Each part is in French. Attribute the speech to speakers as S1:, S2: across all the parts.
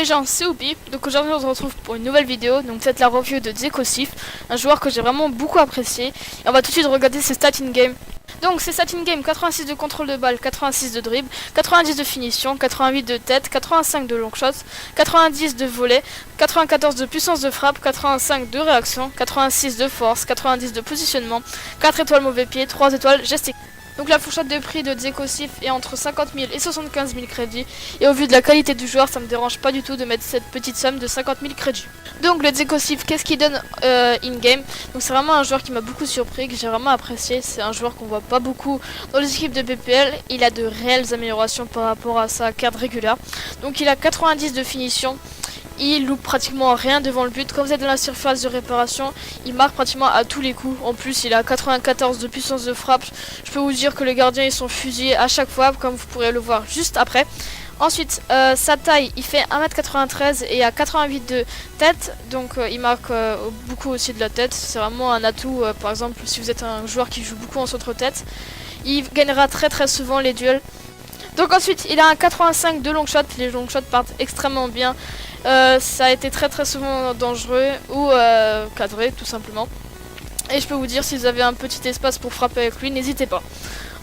S1: gens, c'est Oupi. Donc aujourd'hui on se retrouve pour une nouvelle vidéo. Donc c'est la review de Zekosif, un joueur que j'ai vraiment beaucoup apprécié. Et on va tout de suite regarder ses stats in-game. Donc ses stats in-game: 86 de contrôle de balle, 86 de dribble, 90 de finition, 88 de tête, 85 de long shot, 90 de volet, 94 de puissance de frappe, 85 de réaction, 86 de force, 90 de positionnement, 4 étoiles mauvais pied, 3 étoiles gestique. Donc la fourchette de prix de Zekosif est entre 50 000 et 75 000 crédits. Et au vu de la qualité du joueur, ça me dérange pas du tout de mettre cette petite somme de 50 000 crédits. Donc le Zekosif, qu'est-ce qu'il donne in-game? Donc c'est vraiment un joueur qui m'a beaucoup surpris, que j'ai vraiment apprécié. C'est un joueur qu'on voit pas beaucoup dans les équipes de BPL. Il a de réelles améliorations par rapport à sa carte régulière. Donc il a 90 de finition. Il loupe pratiquement rien devant le but. Quand vous êtes dans la surface de réparation, il marque pratiquement à tous les coups. En plus, il a 94 de puissance de frappe. Je peux vous dire que les gardiens ils sont fusillés à chaque fois, comme vous pourrez le voir juste après. Ensuite, sa taille, il fait 1m93 et à 88 de tête. Donc il marque beaucoup aussi de la tête. C'est vraiment un atout, par exemple, si vous êtes un joueur qui joue beaucoup en centre-tête. Il gagnera très souvent les duels. Donc ensuite, il a un 85 de long shot. Les long shots partent extrêmement bien. Ça a été très souvent dangereux ou cadré tout simplement. Et je peux vous dire, si vous avez un petit espace pour frapper avec lui, n'hésitez pas.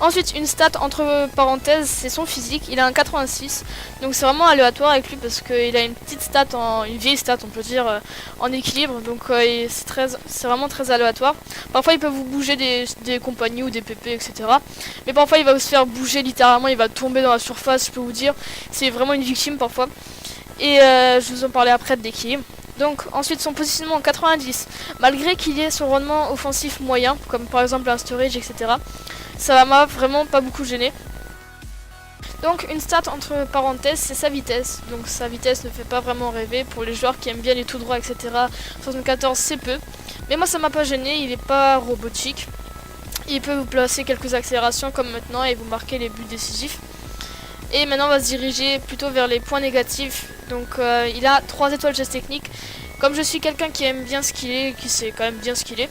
S1: Ensuite, une stat entre parenthèses, c'est son physique. Il a un 86, donc c'est vraiment aléatoire avec lui parce qu'il a une petite stat, une vieille stat on peut dire, en équilibre. Donc c'est vraiment très aléatoire. Parfois il peut vous bouger des compagnies ou des PP, etc. Mais parfois il va se faire bouger littéralement, il va tomber dans la surface, je peux vous dire. C'est vraiment une victime parfois. Et je vous en parlais après de l'équilibre. Donc ensuite son positionnement en 90, malgré qu'il y ait son rendement offensif moyen, comme par exemple un storage, etc. Ça m'a vraiment pas beaucoup gêné. Donc une stat entre parenthèses, c'est sa vitesse. Donc sa vitesse ne fait pas vraiment rêver pour les joueurs qui aiment bien les tout droits, etc. 74 c'est peu. Mais moi ça m'a pas gêné, il est pas robotique. Il peut vous placer quelques accélérations comme maintenant et vous marquer les buts décisifs. Et maintenant on va se diriger plutôt vers les points négatifs. Donc il a 3 étoiles geste technique. Comme je suis quelqu'un qui aime bien skiller, qui sait quand même bien skiller,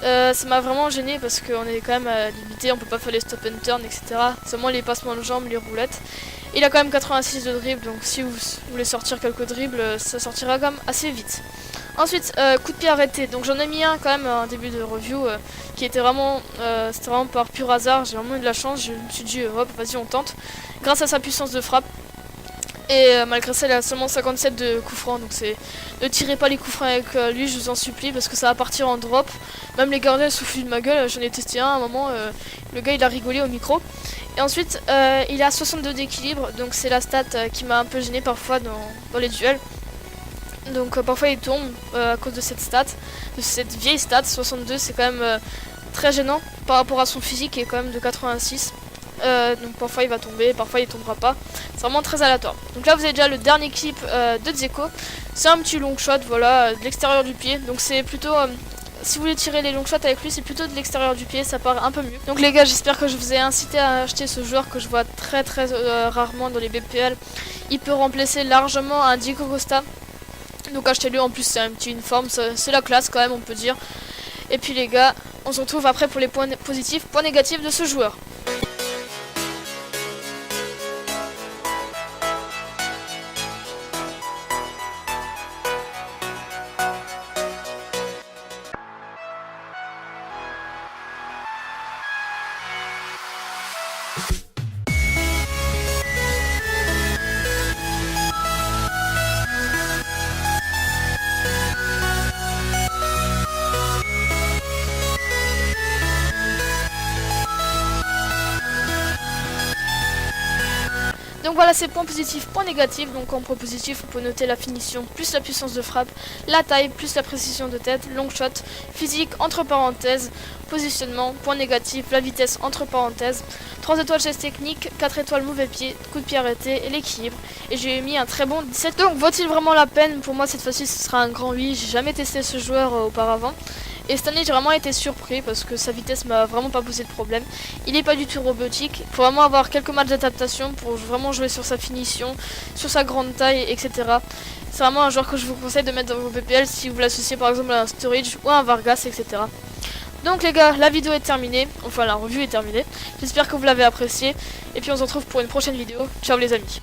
S1: ça m'a vraiment gêné parce qu'on est quand même limité, on peut pas faire les stop and turn, etc. Seulement les passements de jambes, les roulettes. Il a quand même 86 de dribble, donc si vous voulez sortir quelques dribbles, ça sortira quand même assez vite. Ensuite, coup de pied arrêté. Donc j'en ai mis un quand même en début de review qui était vraiment, c'était vraiment par pur hasard. J'ai vraiment eu de la chance. Je me suis dit hop, vas-y on tente. Grâce à sa puissance de frappe. Et malgré ça, il a seulement 57 de coups francs. Donc c'est, ne tirez pas les coups francs avec lui, je vous en supplie, parce que ça va partir en drop. Même les gardiens soufflent de ma gueule. J'en ai testé un à un moment. Le gars il a rigolé au micro. Et ensuite, il a 62 d'équilibre. Donc c'est la stat qui m'a un peu gêné parfois dans les duels. Donc parfois il tombe à cause de cette stat, de cette vieille stat. 62 c'est quand même très gênant par rapport à son physique qui est quand même de 86. Donc parfois il va tomber, parfois il tombera pas. C'est vraiment très aléatoire. Donc là vous avez déjà le dernier clip de Zeko. C'est un petit long shot, voilà, de l'extérieur du pied. Donc c'est plutôt, si vous voulez tirer les long shots avec lui, c'est plutôt de l'extérieur du pied, ça part un peu mieux. Donc les gars, j'espère que je vous ai incité à acheter ce joueur que je vois très rarement dans les BPL. Il peut remplacer largement un Diego Costa. Donc achetez-le, en plus c'est un petit uniforme, c'est la classe quand même on peut dire. Et puis les gars, on se retrouve après pour les points positifs, points négatifs de ce joueur. Donc voilà ces points positifs, points négatifs. Donc en point positif on peut noter la finition plus la puissance de frappe, la taille plus la précision de tête, long shot, physique entre parenthèses, positionnement, point négatif, la vitesse entre parenthèses, 3 étoiles geste technique, 4 étoiles mauvais pied, coup de pied arrêté et l'équilibre. Et j'ai mis un très bon 17. Donc vaut-il vraiment la peine? Pour moi cette fois-ci ce sera un grand oui, j'ai jamais testé ce joueur auparavant. Et cette année j'ai vraiment été surpris parce que sa vitesse m'a vraiment pas posé de problème. Il est pas du tout robotique. Il faut vraiment avoir quelques matchs d'adaptation pour vraiment jouer sur sa finition, sur sa grande taille, etc. C'est vraiment un joueur que je vous conseille de mettre dans vos PPL si vous l'associez par exemple à un Storage ou à un Vargas, etc. Donc les gars, la vidéo est terminée. Enfin la review est terminée. J'espère que vous l'avez appréciée. Et puis on se retrouve pour une prochaine vidéo. Ciao les amis.